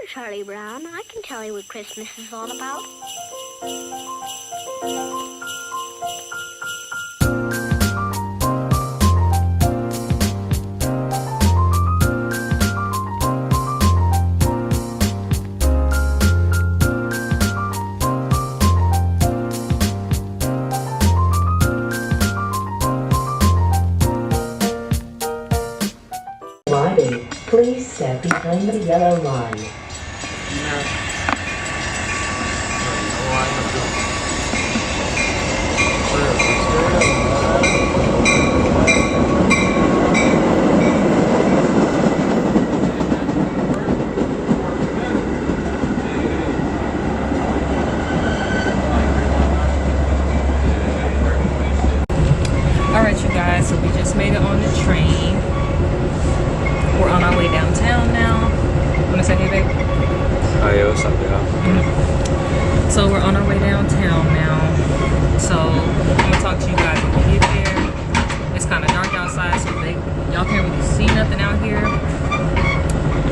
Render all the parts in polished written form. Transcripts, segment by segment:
Charlie Brown. I can tell you what Christmas is all about. Please step behind the yellow line. Alright, you guys, so we just made it on the train. We're on our way downtown now. Wanna say hey, babe? Oh yeah, what's up, y'all? So we're on our way downtown now. So I'm gonna talk to you guys when we get there. It's kind of dark outside, so y'all can't really see nothing out here.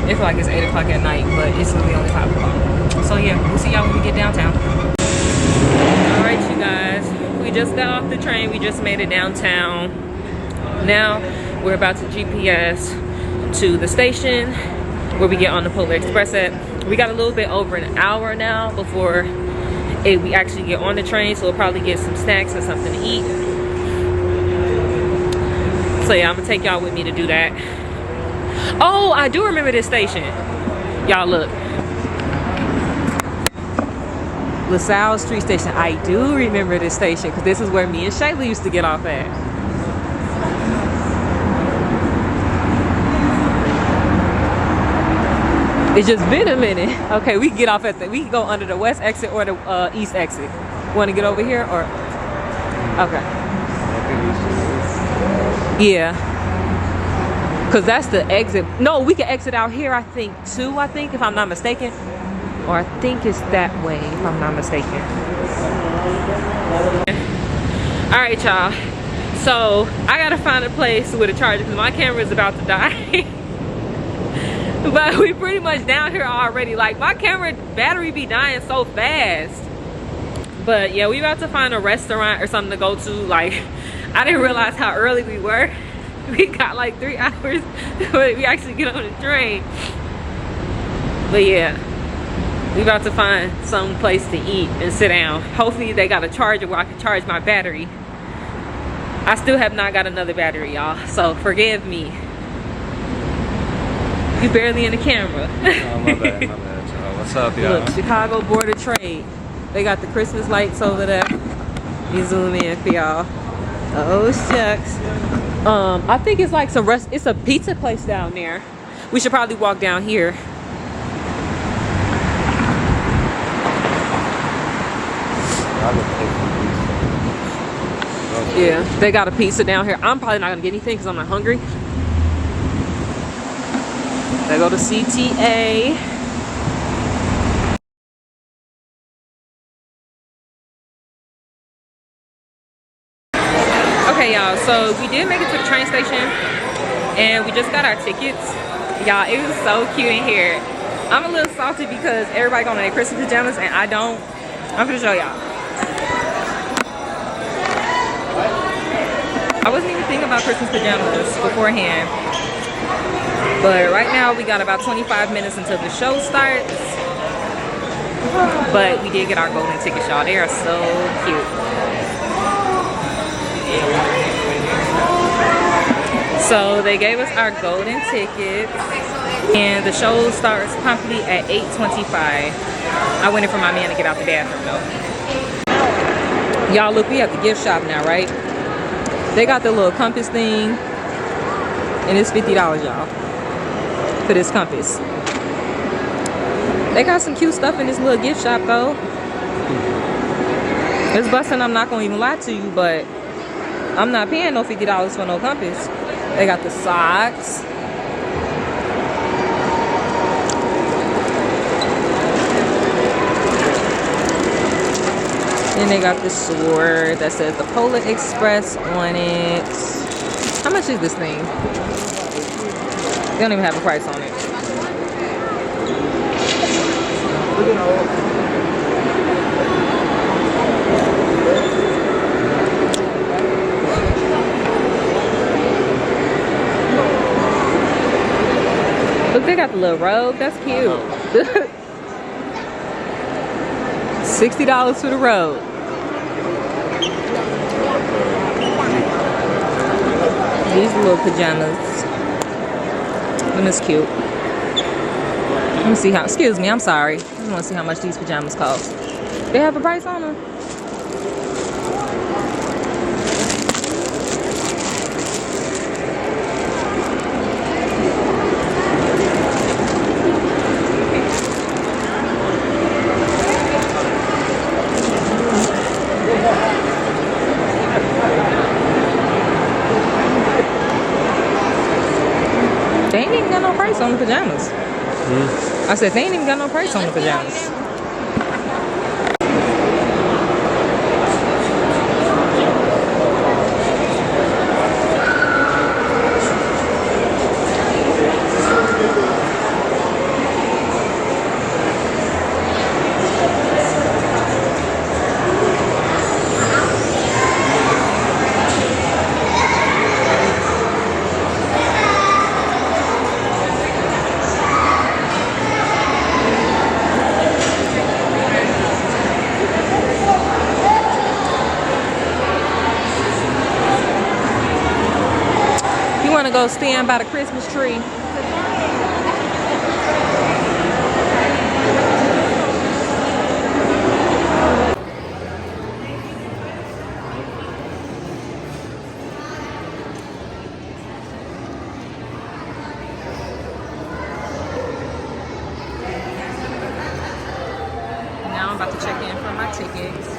It feels like it's 8 o'clock at night, but it's literally only 5 o'clock. So yeah, we'll see y'all when we get downtown. Alright, you guys, we just got off the train. We just made it downtown. Now we're about to GPS to the station where we get on the Polar Express at. We got a little bit over an hour now before we actually get on the train, so we'll probably get some snacks and something to eat. So yeah, I'm gonna take y'all with me to do that. Oh, I do remember this station. Y'all look. LaSalle Street Station. I do remember this station because this is where me and Shayla used to get off at. It's just been a minute. Okay, we can get off at we can go under the west exit or the east exit. Want to get over here or? Okay. Yeah. Cause that's the exit. No, we can exit out here. I think too. I think if I'm not mistaken, or I think it's that way if I'm not mistaken. All right, y'all. So I gotta find a place with a charger because my camera is about to die. But we pretty much down here already. Like my camera battery be dying so fast. But yeah, we about to find a restaurant or something to go to. Like I didn't realize how early we were. We got like 3 hours but we actually get on the train. But yeah, we about to find some place to eat and sit down. Hopefully they got a charger where I can charge my battery. I still have not got another battery, y'all, so forgive me. You barely in the camera. Oh, my bad, my bad, y'all. What's up, y'all? Look, Chicago Board of Trade. They got the Christmas lights over there. You zoom in for y'all. Oh shucks. I think it's like it's a pizza place down there. We should probably walk down here. Yeah, they got a pizza down here. I'm probably not gonna get anything because I'm not hungry. They go to CTA. Okay, y'all, so we did make it to the train station and we just got our tickets. Y'all, it was so cute in here. I'm a little salty because everybody got on their Christmas pajamas and I don't. I'm gonna show y'all. I wasn't even thinking about Christmas pajamas beforehand. But right now we got about 25 minutes until the show starts. But we did get our golden tickets, y'all. They are so cute. So they gave us our golden tickets. And the show starts promptly at 8:25. I went in for my man to get out the bathroom though. Y'all look, we have the gift shop now, right? They got the little compass thing. And it's $50, y'all. For this compass. They got some cute stuff in this little gift shop though. It's busting, I'm not gonna even lie to you, but I'm not paying no $50 for no compass. They got the socks. Then they got this sword that says the Polar Express on it. How much is this thing? They don't even have a price on it. Look, they got the little robe. That's cute. $60 for the robe. These little pajamas. And it's cute. Let me see how, excuse me, I'm sorry. I just want to see how much these pajamas cost. They have a price on them? They ain't even got no price on the pajamas. I said they ain't even got no price on the pajamas. Want to go stand by the Christmas tree. Now I'm about to check in for my tickets.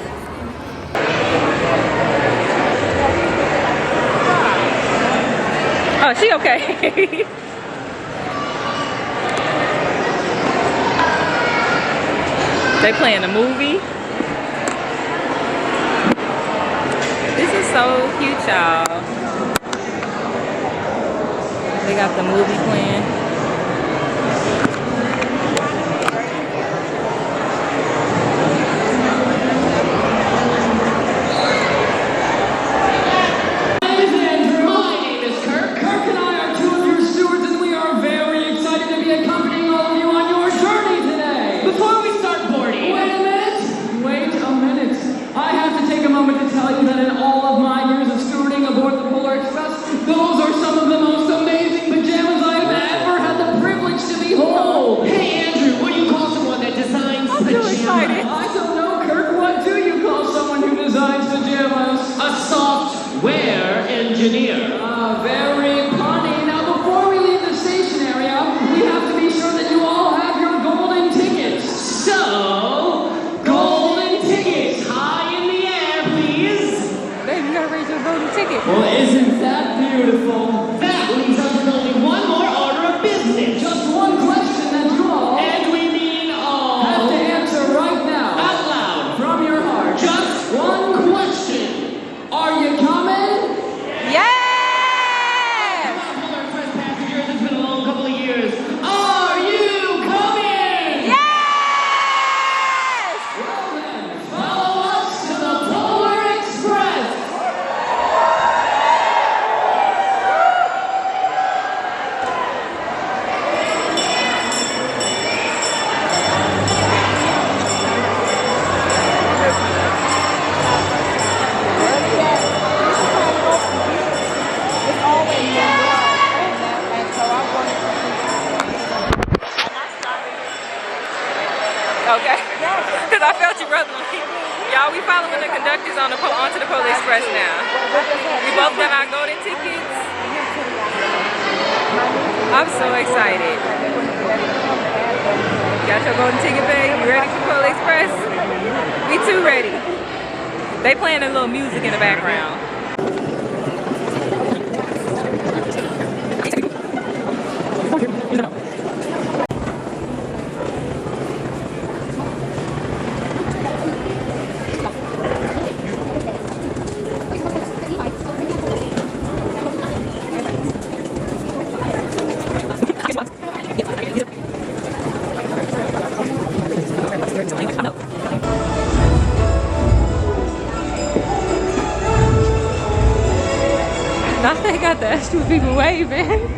Oh, she okay. They playing a movie. This is so cute, y'all. They got the movie playing. Very funny. Now, before we leave the station area, we have to be sure that you all have your golden tickets. So, golden tickets, high in the air, please. Baby, you gotta raise your golden ticket. Well, isn't that beautiful? That leaves us with only one more order of business. Just one question that you all, and we mean all, have to answer right now. Out loud, from your heart. Just one question. Are you coming? Yeah! Are you coming? Yes! Well then, follow us to the Polar Express. Okay. Because I felt you rubbing on me. Y'all, we following the conductors on onto the Polar Express now. We both got our golden tickets. I'm so excited. Got your golden ticket, babe? You ready for Polar Express? We too ready. They playing a little music in the background. got the extra people waving.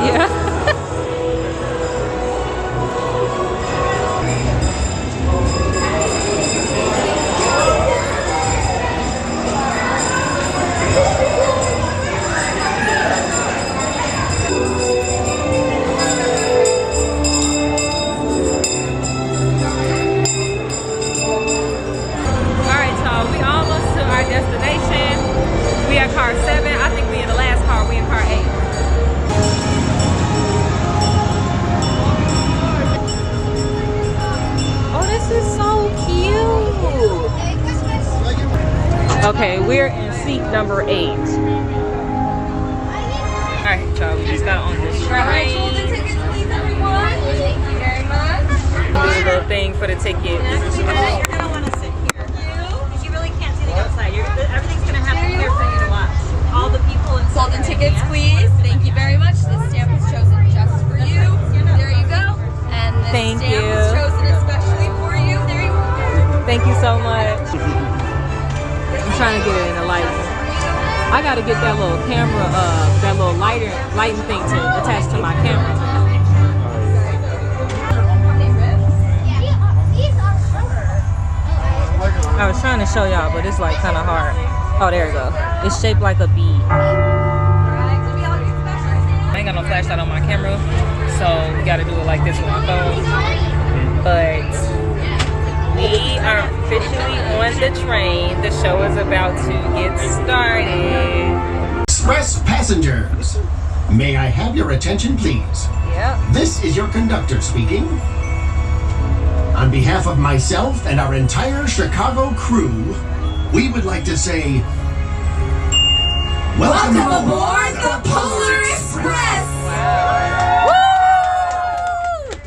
Yeah. Destination. We at car 7. I think we in the last car. We in car 8. Oh, this is so cute. Okay, we're in seat number 8. Alright, y'all, we just got on this train. Hold the tickets, please, everyone. Thank you very much. Do a little thing for the ticket. You're gonna want to sit here because you really can't see the outside. Everything's gonna have to be here for you to watch. All the people and Hold the tickets, please. Thank you very much. This stamp was chosen just for you. There you go. And this Thank stamp you. was chosen especially for you. There you go. Thank you so much. I'm trying to get it in the light. I gotta get that little camera, that little lighting thing to attach to my camera. I was trying to show y'all, but it's like kind of hard. Oh, there you go. It's shaped like a bead. I ain't got no flashlight on my camera, so we gotta do it like this with my phone. But we are officially on the train. The show is about to get started. Express passengers, may I have your attention, please? Yep. This is your conductor speaking. On behalf of myself and our entire Chicago crew, we would like to say, Welcome aboard the Polar Express.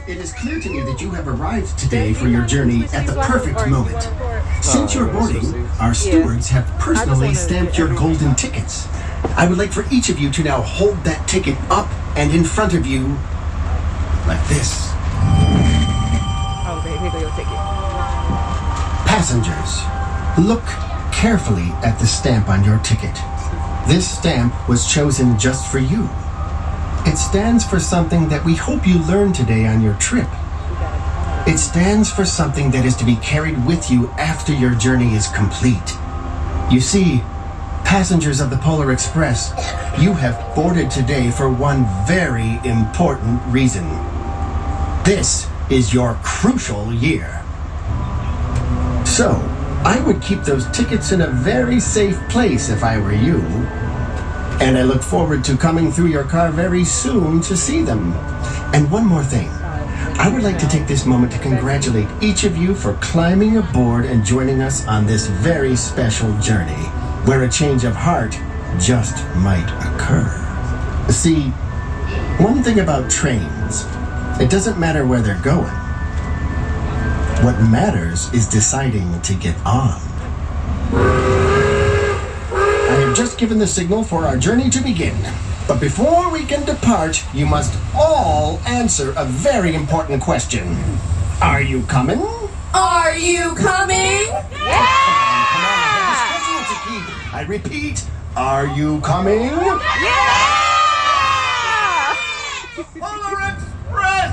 It is clear to me that you have arrived today for your journey at the perfect moment. Since your boarding, our stewards have personally stamped your golden tickets. I would like for each of you to now hold that ticket up and in front of you, like this. Okay, here go your ticket. Passengers, look carefully at the stamp on your ticket. This stamp was chosen just for you. It stands for something that we hope you learn today on your trip. It stands for something that is to be carried with you after your journey is complete. You see, passengers of the Polar Express, you have boarded today for one very important reason. This is your crucial year. So, I would keep those tickets in a very safe place if I were you. And I look forward to coming through your car very soon to see them. And one more thing. I would like to take this moment to congratulate each of you for climbing aboard and joining us on this very special journey, where a change of heart just might occur. See, one thing about trains, it doesn't matter where they're going. What matters is deciding to get on. I have just given the signal for our journey to begin. But before we can depart, you must all answer a very important question. Are you coming? Are you coming? Come on, there's a schedule to keep. I repeat, are you coming? Polar Express!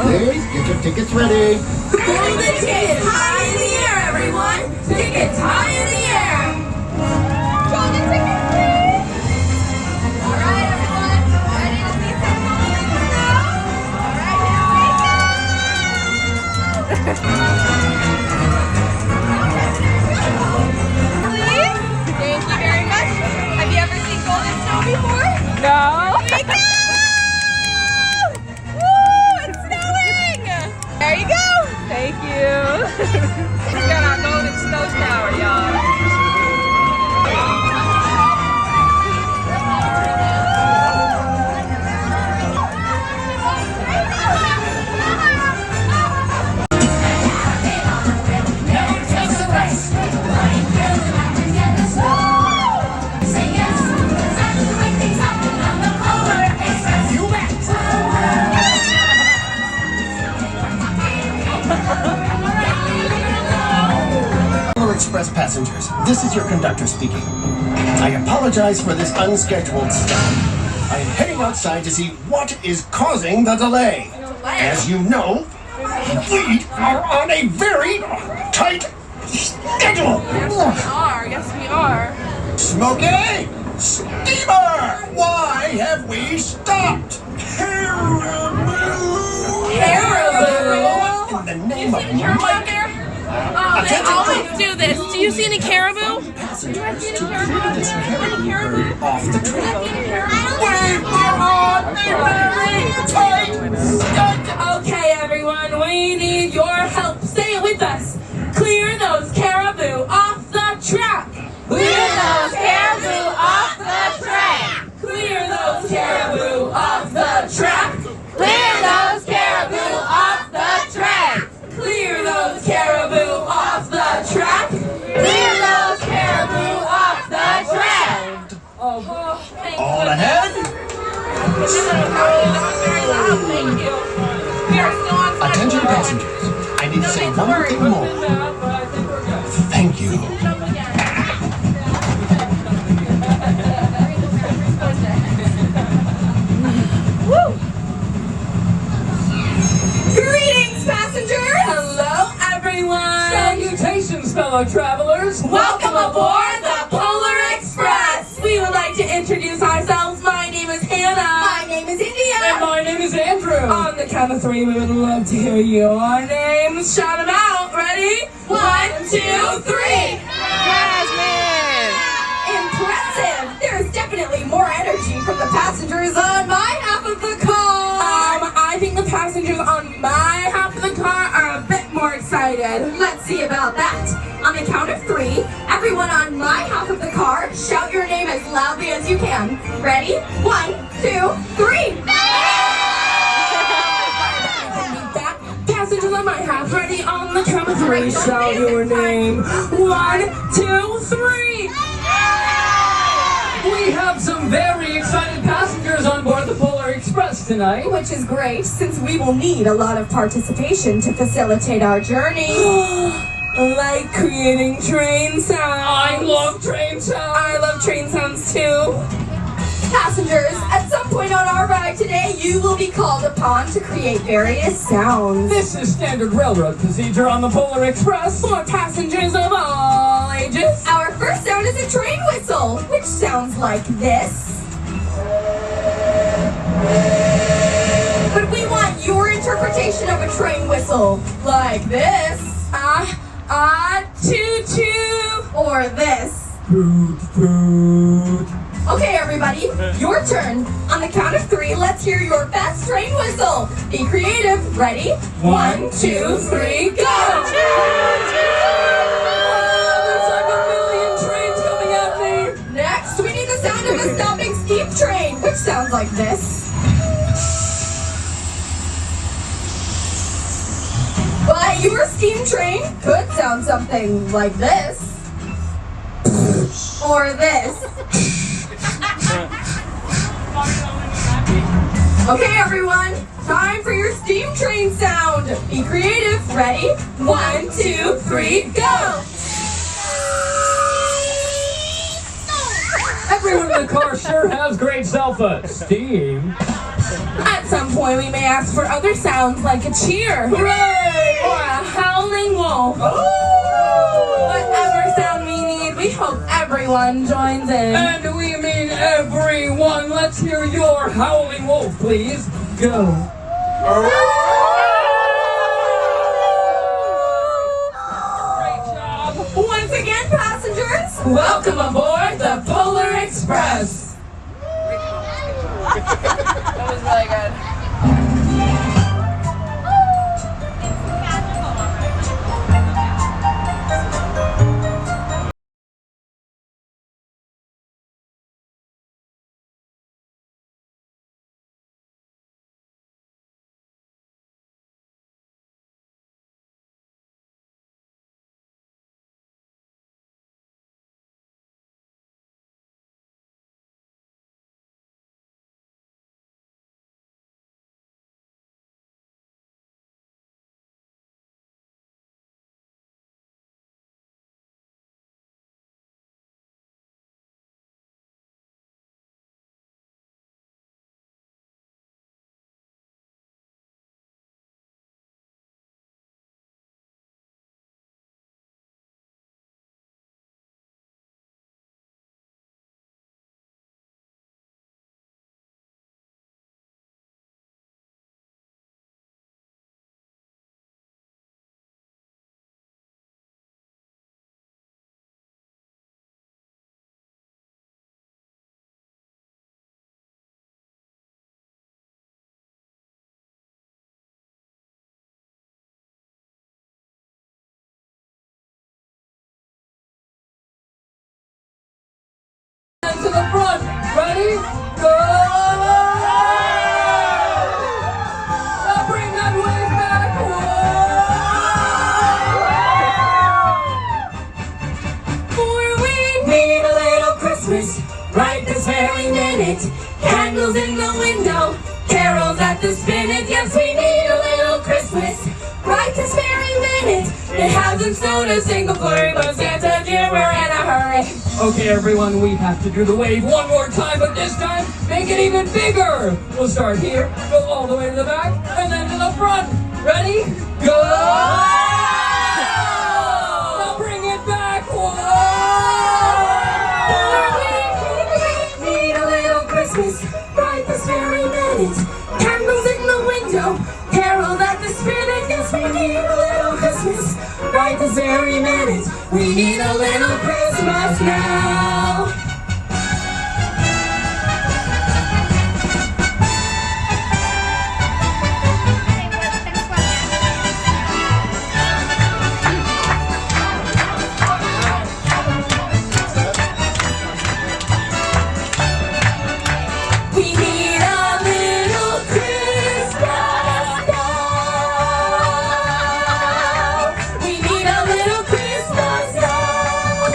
Please, get your tickets ready. Hold the tickets high in the air, everyone! Tickets high in the Express passengers, this is your conductor speaking. I apologize for this unscheduled stop. I'm heading outside to see what is causing the delay. As you know, we are on a very tight schedule. Yes, we are. Smokey! Steamer! Why have we stopped? Caribou! In the name of Mike! They always do this. Do you see any caribou? Passengers to clear this caribou herd off the track. We are on a very tight schedule! Okay, everyone, we need your help. Say it with us. Clear those caribou off the track. Clear those caribou off the track. Clear those caribou off the track. Clear those caribou off the track. Clear those caribou off the track. Clear those caribou off the track. Thank All ahead! Thank you. We are still on time. Attention passengers, I need to say one thing more. Thank you. Greetings, passengers! Hello, everyone! Salutations, fellow travelers. Welcome aboard the Polar Express! We would like to introduce ourselves. My name is Hannah. My name is India. And my name is Andrew. On the count of three, we would love to hear your names. Shout them out. Ready? 1, 2, 3. Jasmine! Impressive! There's definitely more energy from the passengers on my half of the car. I think the passengers on my half of the car are a bit more excited. Let's see about that. On the count of 3, everyone on my half of the car, shout your name as loudly as you can. Ready? 1, 2, 3. Passengers on my half, ready? On the count of 3, shout your name. 1, 2, 3. We have some very excited passengers on board the Polar Express tonight. Which is great, since we will need a lot of participation to facilitate our journey. Like creating train sounds. I love train sounds. I love train sounds too. Passengers, at some point on our ride today, you will be called upon to create various sounds. This is standard railroad procedure on the Polar Express. For passengers of all ages. Our first sound is a train whistle, which sounds like this. But we want your interpretation of a train whistle. Like this. Toot toot. Or this. Toot toot. Okay, everybody, your turn. On the count of 3, let's hear your best train whistle. Be creative. Ready? 1, 2, 3, go! There's like a million trains coming at me. Next, we need the sound of a stopping steam train, which sounds like this. But your steam train could sound something like this. Or this. Okay, everyone, time for your steam train sound. Be creative. Ready? 1, 2, 3, go! Everyone in the car sure has great self-esteem. At some point, we may ask for other sounds like a cheer. Hooray! Or a howling wolf. Whatever sound we need, we hope everyone joins in. And we mean everyone. Let's hear your howling wolf, please. Go. Great job. Once again, passengers, Welcome aboard the Polar Express. that was really good. minute. Candles in the window, carols at the spinet. Yes, we need a little Christmas right this very minute. It hasn't snowed a single flurry, but Santa dear, we're in a hurry. Okay, everyone, we have to do the wave one more time, but this time, make it even bigger. We'll start here, go all the way to the back, and then to the front. Ready? Go! Now bring it back. Whoa! We need a little Christmas right this very minute. Candles in the window, carols at the spinet. Yes, we need a little Christmas right this very minute. We need a little Christmas now. We need a little Christmas now. We need a little Christmas now.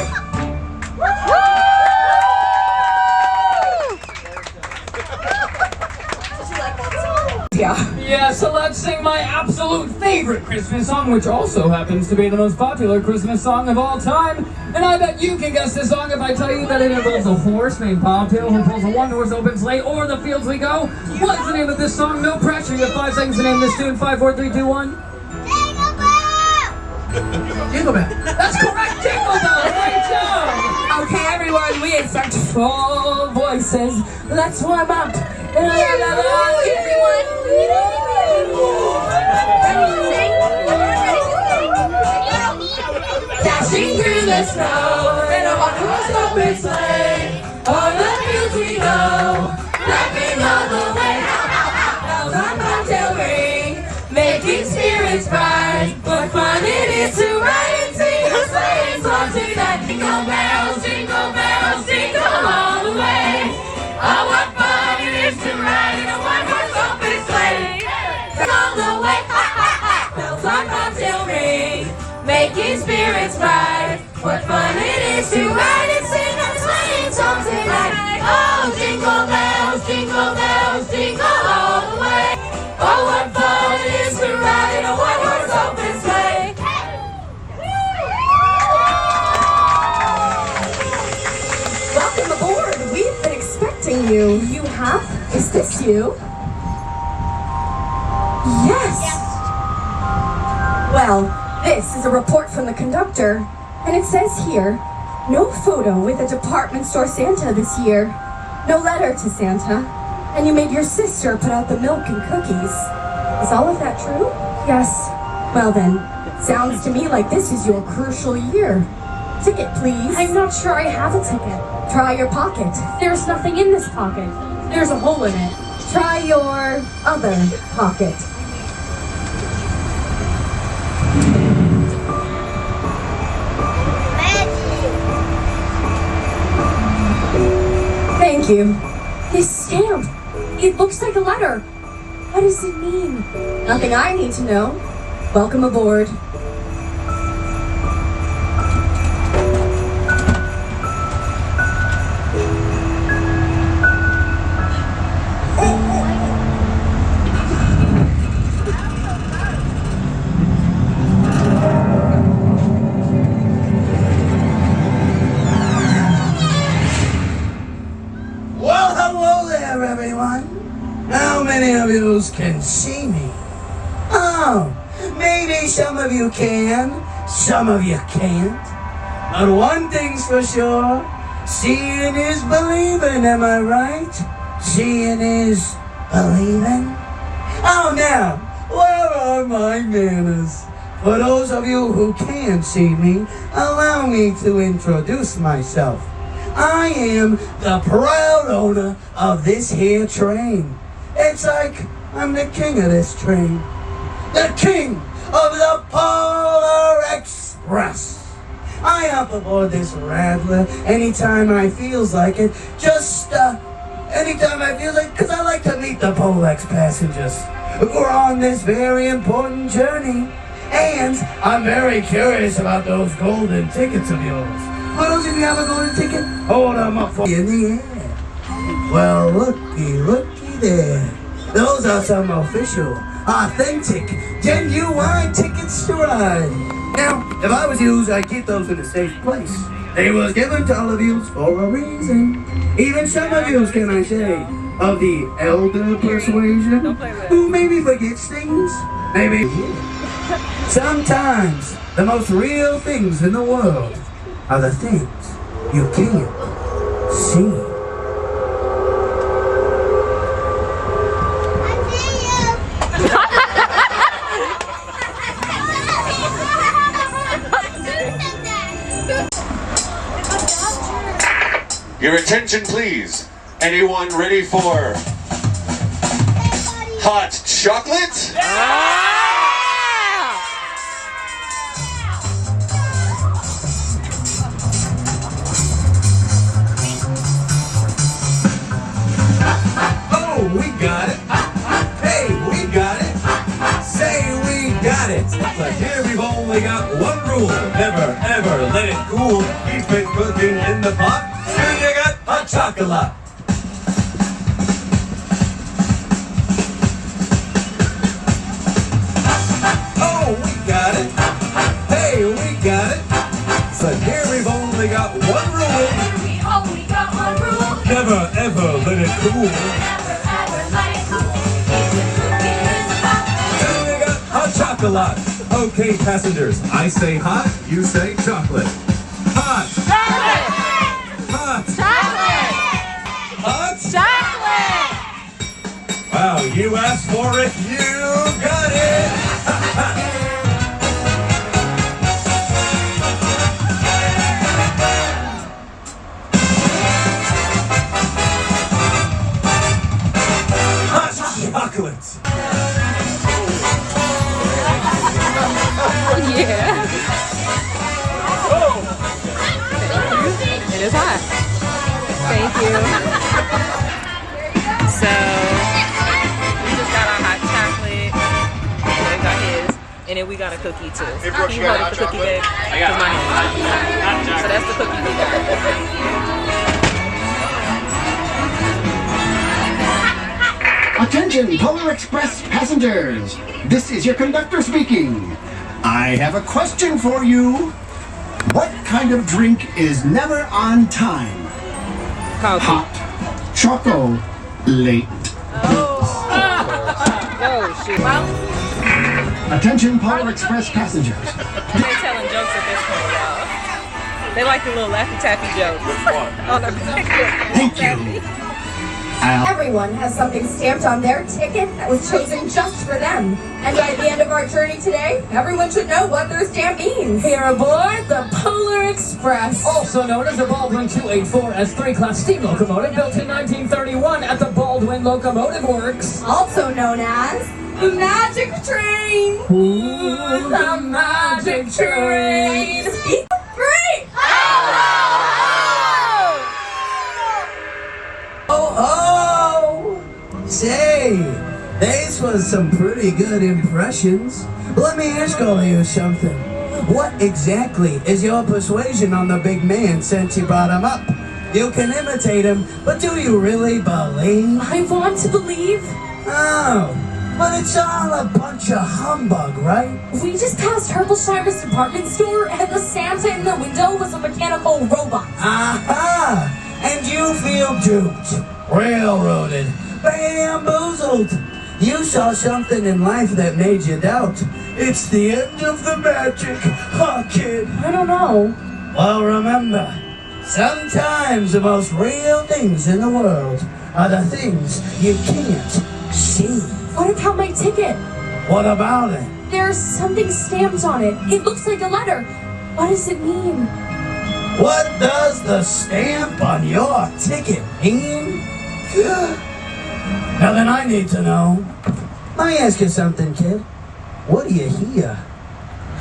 Yeah, so let's sing my absolute favorite Christmas song, which also happens to be the most popular Christmas song of all time. And I bet you can guess this song if I tell you that it involves a horse named Bobtail who pulls a one-horse open sleigh over the fields we go. What's the name of this song? No pressure. You have 5 seconds to name this tune. 5, 4, 3, 2, 1. Jingle Bell. That's correct. Jingle Bell. Great job. Okay, everyone, we expect full voices. Let's warm up. Everyone. Dashing through the snow in a one-horse open sleigh. On the fields we go, laughing all the way. Bells on bobtail ring, making spirits bright. What fun it is to ride and sing a sleighing song tonight. Jingle bells, jingle all the way. Oh, what fun it is to ride in a one-horse open sleigh. All the way, bells on bobtail ring, making spirits bright. What fun it is to ride and sing a sleighing song tonight. Oh, jingle bells, jingle all the way. Oh, what fun it is to ride in a one-horse open sleigh. Welcome aboard. We've been expecting you. You have? Is this you? Yes. Well, this is a report from the conductor, and it says here, no photo with a department store Santa this year, no letter to Santa, and you made your sister put out the milk and cookies. Is all of that true? Yes. Well then, sounds to me like this is your crucial year. Ticket, please. I'm not sure I have a ticket. Try your pocket. There's nothing in this pocket. There's a hole in it. Try your other pocket. Thank you. This stamp. It looks like a letter. What does it mean? Nothing I need to know. Welcome aboard. Well, hello there, everyone. How many of you can see me? Oh, maybe some of you can, some of you can't. But one thing's for sure, seeing is believing, am I right? Seeing is believing. Oh, now, where are my manners? For those of you who can't see me, allow me to introduce myself. I am the proud owner of this here train. It's like I'm the king of this train. The king of the Polar Express. I hop aboard this rattler anytime I feels like it. Anytime I feel like, because I like to meet the Polex passengers. We're on this very important journey. And I'm very curious about those golden tickets of yours. For those of you who have a golden ticket, hold them up for you in the air. Well, looky there. Those are some official, authentic, genuine tickets to ride. Now, if I was you, I'd keep those in a safe place. They was given to all of you for a reason. Even some of you, can I say, of the elder persuasion, who maybe forgets things, maybe. Sometimes the most real things in the world are the things you can't see. Your attention, please. Anyone ready for hot chocolate? Oh, we got it. Hey, we got it. Say we got it. But here we've only got one rule. Never, ever let it cool. Keep it cooking in the pot. Here you got hot chocolate. Oh, we got it. Hey, we got it. But here we've only got one rule. We only got one rule. Never, ever let it cool. Never ever let it cool. Keep it cooking in the pot. Here you got hot chocolate. Okay, passengers. I say hot, you say chocolate. Hot. Chocolate! Hot. Chocolate! Hot. Chocolate! Wow, you asked for it. You got it. Chocolate. Yeah. It is hot. Thank you. So, we just got our hot chocolate. Dave got his. And then we got a cookie too. Hey, Brooke, you got the cookie, babe? I got mine. So that's the cookie we got. Attention, Polar Express passengers! This is your conductor speaking. I have a question for you. What kind of drink is never on time? Coffee. Hot choco late. Oh, shoot. Well, Attention, Polar Express passengers. they're telling jokes at this point, y'all. They like the little Laffy Taffy jokes. On the Thank you. Everyone has something stamped on their ticket that was chosen just for them. And by the end of our journey today, everyone should know what their stamp means. Here aboard the Polar Express. Also known as the Baldwin 284 S3 class steam locomotive built in 1931 at the Baldwin Locomotive Works. Also known as the Magic Train. Ooh, The Magic Train. Speak free. Oh, say, these was some pretty good impressions. But let me ask all of you something. What exactly is your persuasion on the big man since you brought him up? You can imitate him, but do you really believe? I want to believe. Oh, but it's all a bunch of humbug, right? We just passed Herbolsheimer's department store, and the Santa in the window was a mechanical robot. Aha! And you feel duped, railroaded, bamboozled. You saw something in life that made you doubt. It's the end of the magic, huh, kid? I don't know. Well, remember, sometimes the most real things in the world are the things you can't see. What about my ticket? What about it? There's something stamped on it. It looks like a letter. What does it mean? What does the stamp on your ticket mean? Now then I need to know. Let me ask you something, kid. What do you hear?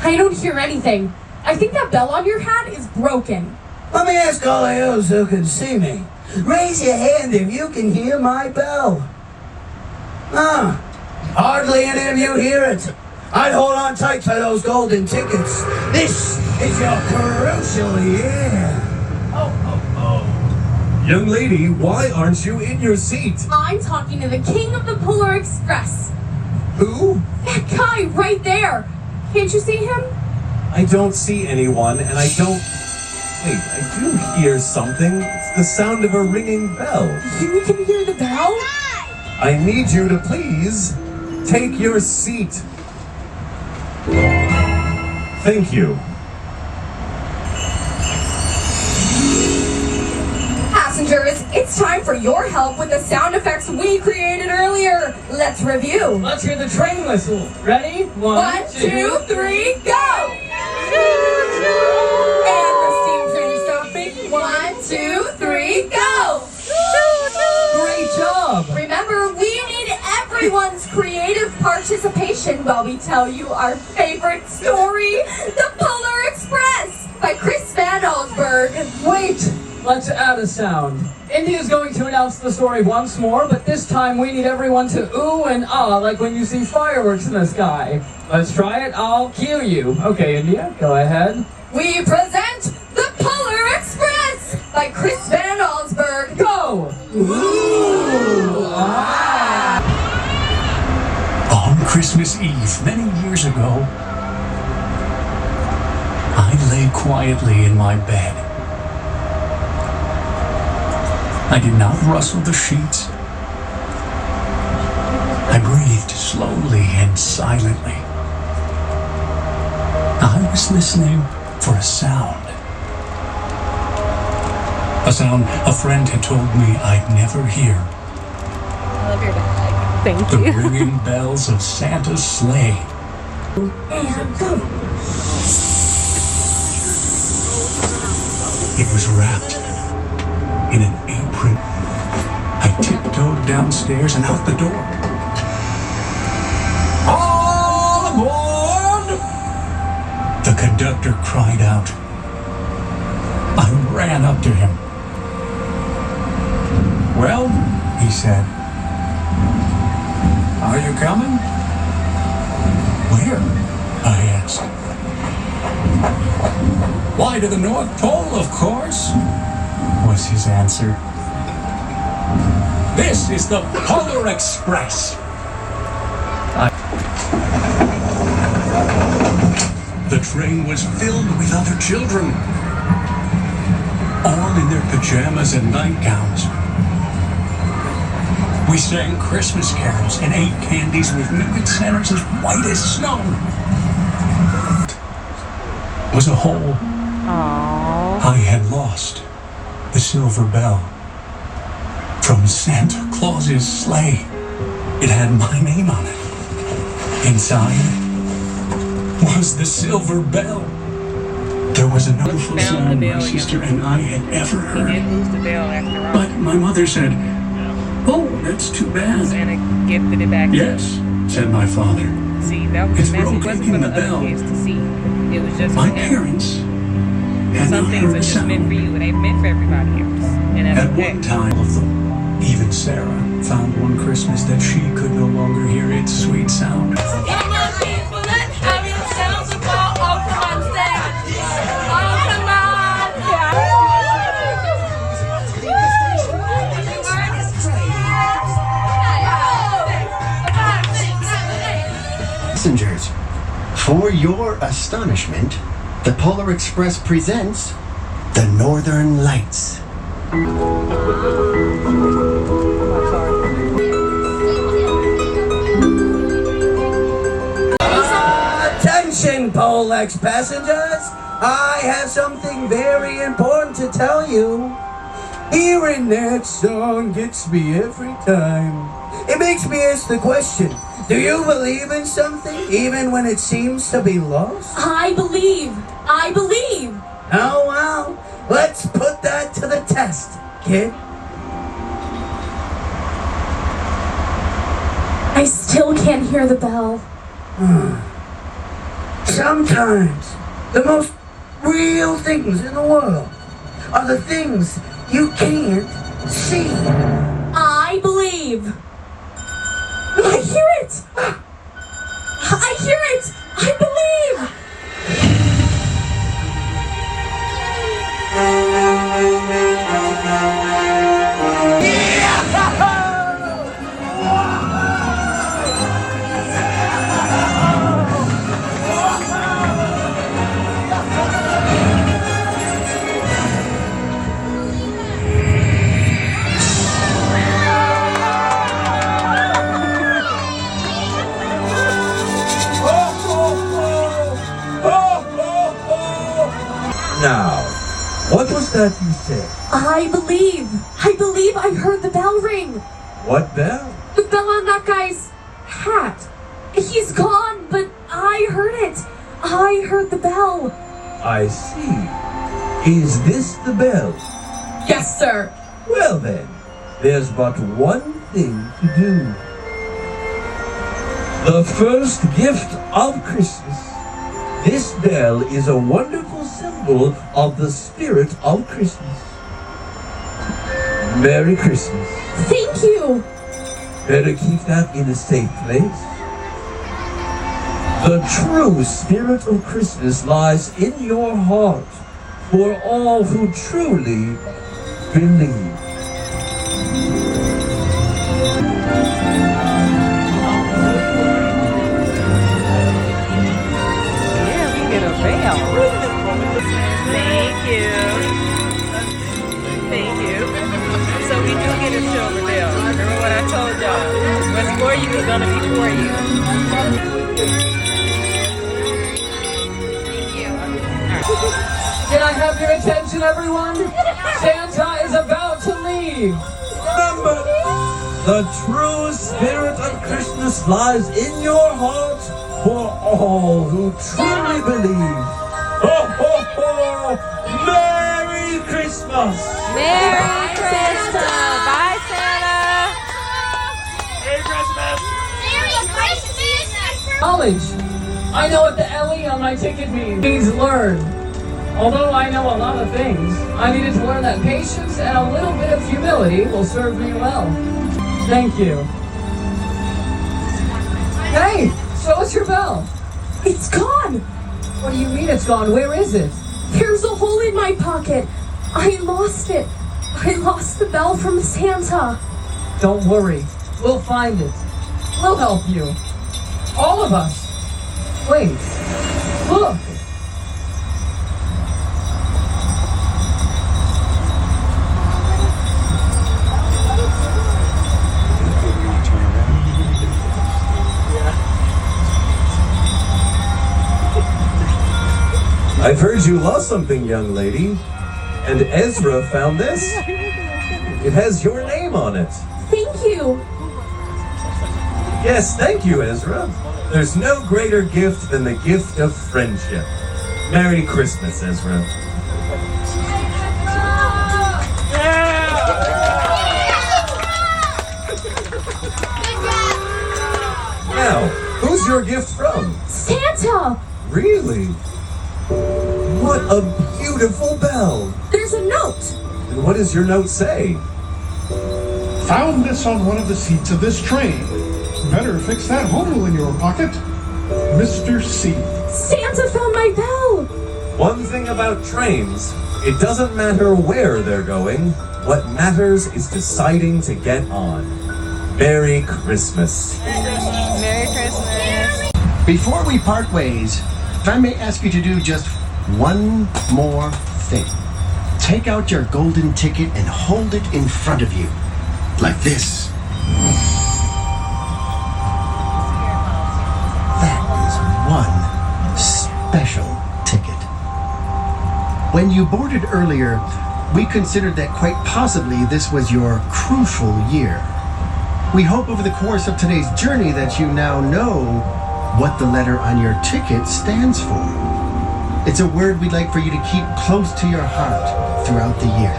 I don't hear anything. I think that bell on your hat is broken. Let me ask all of you who can see me. Raise your hand if you can hear my bell. Hardly any of you hear it. I'd hold on tight to those golden tickets. This is your crucial year. Young lady, why aren't you in your seat? I'm talking to the king of the Polar Express. Who? That guy right there. Can't you see him? I don't see anyone, and I don't... Wait, I do hear something. It's the sound of a ringing bell. You can hear the bell? I need you to please take your seat. Thank you. Passengers, it's time for your help with the sound effects we created earlier. Let's review. Let's hear the train whistle. Ready? 1, 2, 3, go! And the steam train is stopping. 1, 2, 3, go! Great job! Remember, we need everyone's creative participation while we tell you our favorite story, The Polar Express by Chris Van Allsburg. Wait! Let's add a sound. India's going to announce the story once more, but this time we need everyone to ooh and ah like when you see fireworks in the sky. Let's try it. I'll cue you. Okay, India, go ahead. We present The Polar Express by Chris Van Allsburg. Go! Ooh! Ah. On Christmas Eve, many years ago, I lay quietly in my bed. I did not rustle the sheets. I breathed slowly and silently. I was listening for a sound. A sound a friend had told me I'd never hear. I love your bag. Thank The you. ringing bells of Santa's sleigh. And go. It was wrapped in an apron. I tiptoed downstairs and out the door. All aboard! The conductor cried out. I ran up to him. Well, he said, are you coming? Where? I asked. Why, to the North Pole, of course, was his answer. This is the Polar Express. The train was filled with other children, all in their pajamas and nightgowns. We sang Christmas carols and ate candies with nugget centers as white as snow. It was a hole. Aww. I had lost the silver bell from Santa Claus's sleigh. It had my name on it. Inside was the silver bell. There was a wonderful sound my sister and I had ever heard. He did lose the bell after all. But my mother said, "Oh, that's too bad." Santa gifted it back. Yes, said my father. See, that was It's the message. It broken wasn't in for the the bell. other kids to see. It was just My for him. parents had Some not things heard are a just meant sound. for you, and ain't meant for everybody else. And that's At okay. one time, all of them, even Sarah, found one Christmas that she could no longer hear its sweet sound. Passengers, for your astonishment, the Polar Express presents the Northern Lights. Attention, Polex passengers! I have something very important to tell you. Hearing that song gets me every time. It makes me ask the question, do you believe in something even when it seems to be lost? I believe. I believe. Oh, well, let's put that to the test, kid. I still can't hear the bell. Sometimes the most real things in the world are the things you can't see. I believe. I hear it. I hear it. I believe. What was that you said? I believe I heard the bell ring. What bell? The bell on that guy's hat. He's gone, but I heard it. I heard the bell. I see. Is this the bell? Yes, sir. Well then, there's but one thing to do. The first gift of Christmas. This bell is a wonderful symbol of the spirit of Christmas. Merry Christmas. Thank you. Better keep that in a safe place. The true spirit of Christmas lies in your heart for all who truly believe. Yeah, we get a bell. Thank you. Thank you. So we do get a silver bell. Remember what I told y'all? What's for you is gonna be for you. Can I have your attention, everyone? Santa is about to leave. Remember, the true spirit of Christmas lies in your heart for all who truly believe. Ho, ho, ho! Merry Christmas! Merry Christmas! Bye, Santa! Merry Christmas! College. I know what the LE on my ticket means learn. Although I know a lot of things, I needed to learn that patience and a little bit of humility will serve me well. Thank you. Hey, show us your bell. It's gone. What do you mean it's gone? Where is it? There's a hole in my pocket. I lost it. I lost the bell from Santa. Don't worry. We'll find it. We'll help you. All of us. Wait. Look. I've heard you lost something, young lady. And Ezra found this. It has your name on it. Thank you. Yes, thank you, Ezra. There's no greater gift than the gift of friendship. Merry Christmas, Ezra. Now, who's your gift from? Santa. Really? What a beautiful bell. There's a note. And what does your note say? Found this on one of the seats of this train. Better fix that hole in your pocket. Mr. C. Santa found my bell. One thing about trains, it doesn't matter where they're going. What matters is deciding to get on. Merry Christmas. Merry Christmas. Before we part ways, if I may ask you to do just one more thing. Take out your golden ticket and hold it in front of you. Like this. That is one special ticket. When you boarded earlier, we considered that quite possibly this was your crucial year. We hope over the course of today's journey that you now know what the letter on your ticket stands for. It's a word we'd like for you to keep close to your heart throughout the year.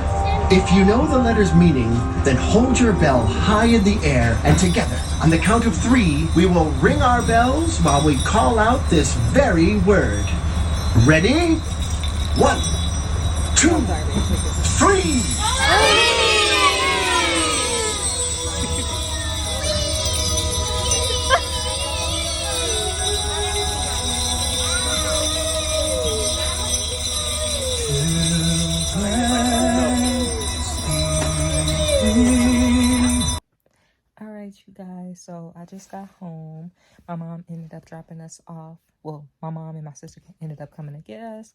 If you know the letter's meaning, then hold your bell high in the air, and together, on the count of 3, we will ring our bells while we call out this very word. Ready? 1, 2, 3! You guys, so I just got home. My mom ended up dropping us off. Well, my mom and my sister ended up coming to get us.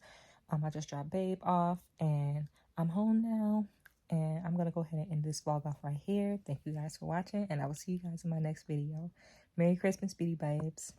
I just dropped Babe off and I'm home now, and I'm gonna go ahead and end this vlog off right here. Thank you guys for watching, and I will see you guys in my next video. Merry Christmas, Beauty Babes.